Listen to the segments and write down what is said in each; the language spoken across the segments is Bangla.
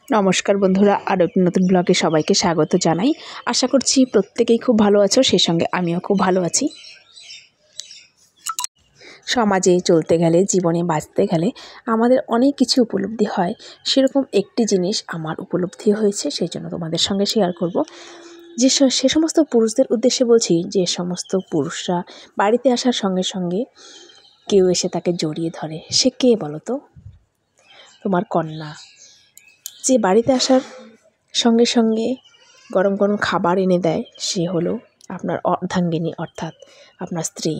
নমস্কার বন্ধুরা, আরও একটি নতুন ব্লগে সবাইকে স্বাগত জানাই। আশা করছি প্রত্যেকেই খুব ভালো আছো, সেই সঙ্গে আমিও খুব ভালো আছি। সমাজে চলতে গেলে, জীবনে বাঁচতে গেলে আমাদের অনেক কিছু উপলব্ধি হয়। সেরকম একটি জিনিস আমার উপলব্ধি হয়েছে, সেই জন্য তোমাদের সঙ্গে শেয়ার করব। সে সমস্ত পুরুষদের উদ্দেশ্যে বলছি, যে সমস্ত পুরুষরা বাড়িতে আসার সঙ্গে সঙ্গে কেউ এসে তাকে জড়িয়ে ধরে। সে কে বলো তো? তোমার কন্যা। যে বাড়িতে আসার সঙ্গে সঙ্গে গরম গরম খাবার এনে দেয়, সে হলো আপনার অর্ধাঙ্গিনী, অর্থাৎ আপনার স্ত্রী।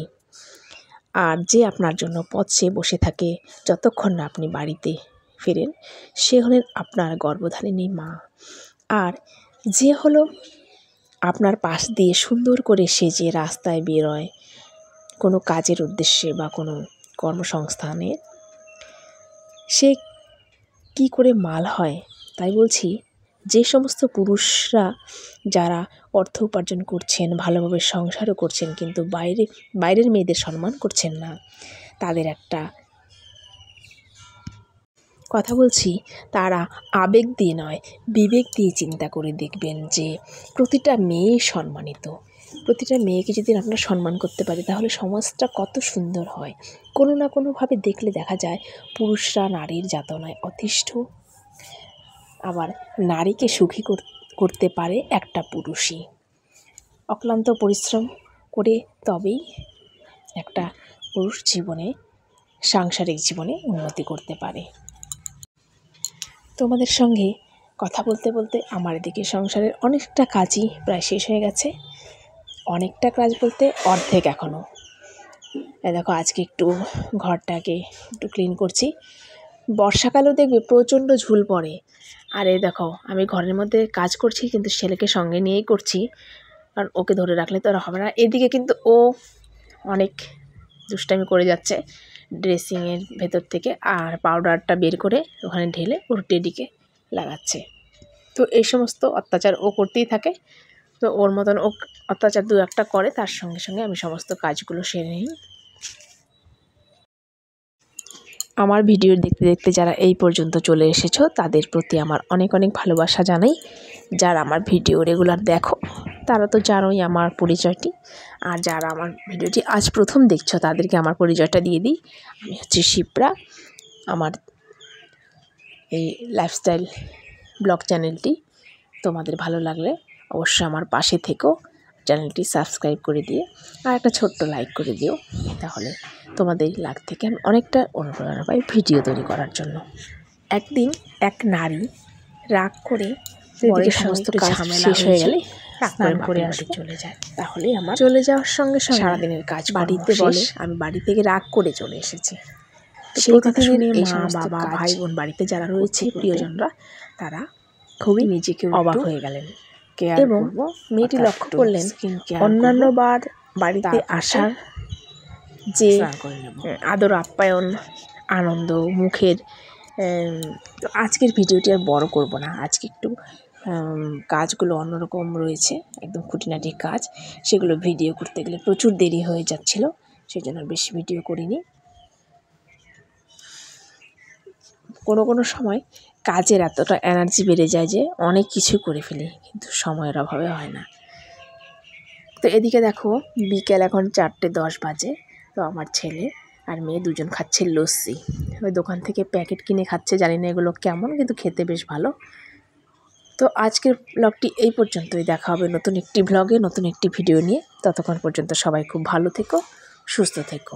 আর যে আপনার জন্য পথ চেয়ে বসে থাকে যতক্ষণ না আপনি বাড়িতে ফেরেন, সে হলেন আপনার গর্ভধারিণী মা। আর যে হলো আপনার পাশ দিয়ে সুন্দর করে সেজে রাস্তায় বেরোয় কোনো কাজের উদ্দেশ্যে বা কোনো কর্মসংস্থানে, সে কি করে মাল হয়? তাই বলছি, যে সমস্ত পুরুষরা যারা অর্থ উপার্জন করছেন, ভালোভাবে সংসারও করছেন, কিন্তু বাইরের মেয়েদের সম্মান করছেন না, তাদের একটা কথা বলছি, তারা আবেগ দিয়ে নয়, বিবেক দিয়ে চিন্তা করে দেখবেন যে প্রতিটা মেয়ে সম্মানিত। প্রতিটা মেয়েকে যদি আমরা সম্মান করতে পারি, তাহলে সমাজটা কত সুন্দর হয়। কোনো না কোনোভাবে দেখলে দেখা যায় পুরুষরা নারীর যাতনায় অতিষ্ঠ। আবার নারীকে সুখী করতে পারে একটা পুরুষই। অক্লান্ত পরিশ্রম করে তবেই একটা পুরুষ জীবনে, সাংসারিক জীবনে উন্নতি করতে পারে। তোমাদের সঙ্গে কথা বলতে বলতে আমার এদিকে সংসারের অনেকটা কাজই প্রায় শেষ হয়ে গেছে। অনেকটা কাজ বলতে অর্ধেক এখনও। দেখো, আজকে একটু ঘরটাকে একটু ক্লিন করছি। বর্ষাকালেও দেখবে প্রচণ্ড ঝুল পড়ে। আর এই দেখো, আমি ঘরের মধ্যে কাজ করছি, কিন্তু ছেলেকে সঙ্গে নিয়েই করছি, কারণ ওকে ধরে রাখলে তো আর হবে না। এদিকে কিন্তু ও অনেক দুষ্টামি করে যাচ্ছে ড্রেসিংয়ের ভেতর থেকে, আর পাউডারটা বের করে ওখানে ঢেলে ওর টেডিকে লাগাচ্ছে। তো এই সমস্ত অত্যাচার ও করতেই থাকে। তো ওর মতন ও অত্যাচার দু একটা করে, তার সঙ্গে সঙ্গে আমি সমস্ত কাজগুলো সেরে নিই। আমার ভিডিও দেখতে দেখতে যারা এই পর্যন্ত চলে এসেছো, তাদের প্রতি আমার অনেক অনেক ভালোবাসা জানাই। যারা আমার ভিডিও রেগুলার দেখো, তারা তো জানোই আমার পরিচয়টি। আর যারা আমার ভিডিওটি আজ প্রথম দেখছো, তাদেরকে আমার পরিচয়টা দিয়ে দিই। আমি হচ্ছে শিপ্রা। আমার এই লাইফস্টাইল ব্লগ চ্যানেলটি তোমাদের ভালো লাগলে অবশ্যই আমার পাশে থেকো, চ্যানেলটি সাবস্ক্রাইব করে দিয়ে আর একটা ছোট্ট লাইক করে দিও। তাহলে তোমাদের লাইক থেকে আমি অনেকটা অনুপ্রেরণা পাই ভিডিও তৈরি করার জন্য। একদিন এক নারী রাগ করে সমস্ত কাজ শেষ হয়ে গেলে স্নান করে বাড়ি চলে যায়। তাহলে আমার চলে যাওয়ার সঙ্গে সঙ্গে সারাদিনের কাজ বাড়িতে বলে আমি বাড়ি থেকে রাগ করে চলে এসেছি। সেই কথা শুনে মা, বাবা, ভাই বোন, বাড়িতে যারা রয়েছে প্রিয়জনরা, তারা খুবই নিজেকে অবাক হয়ে গেলেন। এবং মেয়েটি লক্ষ্য করলেন অন্যান্য বার বাড়িতে আসার যে আদর আপ্যায়ন, আনন্দ মুখের, আজকের ভিডিওটি আর বড় করব না। আজকে একটু কাজগুলো অন্যরকম রয়েছে, একদম খুঁটিনাটি কাজ। সেগুলো ভিডিও করতে গেলে প্রচুর দেরি হয়ে যাচ্ছিল, সেই জন্য বেশি ভিডিও করিনি। কোনো সময় কাজের এতটা এনার্জি বেড়ে যায় যে অনেক কিছু করে ফেলি, কিন্তু সময়ের অভাবে হয় না। তো এদিকে দেখো, বিকেল এখন 4:10 বাজে। তো আমার ছেলে আর মেয়ে দুজন খাচ্ছে লস্যি। ওই দোকান থেকে প্যাকেট কিনে খাচ্ছে, জানি না এগুলো কেমন, কিন্তু খেতে বেশ ভালো। তো আজকের ব্লগটি এই পর্যন্তই। দেখা হবে নতুন একটি ব্লগে, নতুন একটি ভিডিও নিয়ে। ততক্ষণ পর্যন্ত সবাই খুব ভালো থেকো, সুস্থ থেকো।